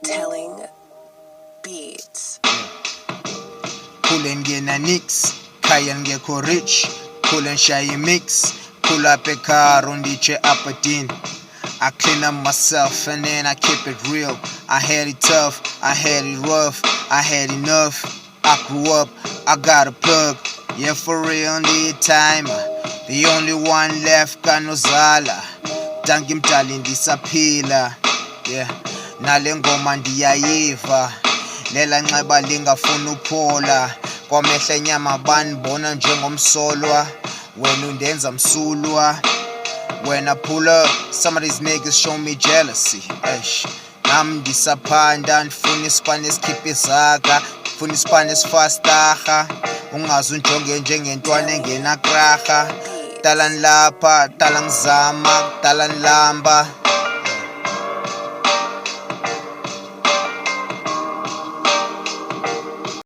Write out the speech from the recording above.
Telling Beats. Kule ngena nix, khaya ngekho rich, kule nshaya mix, pull up a car ndiche Aberdeen. I clean up myself and then I keep it real. I had it tough, I had it rough, I had enough. I grew up, I got a plug, yeah for real the time. The only one left kanozala, dangi mdali ndisaphila. Yeah, nale ngoma ndiyayiva, lela nxeba lingafuna uphola. Kwamehla enyama banibona njengomsolwa, wena undenza msulwa. When I pull up, some of these niggas show me jealousy. Eish, nami ndisaphanda ndifuna isipani esikhipha izaga, ndifuna isipani esifastaha, ungaze unjonge njengentwana engenakraha. Dala nilapha, dala ngizama, dala nilamba.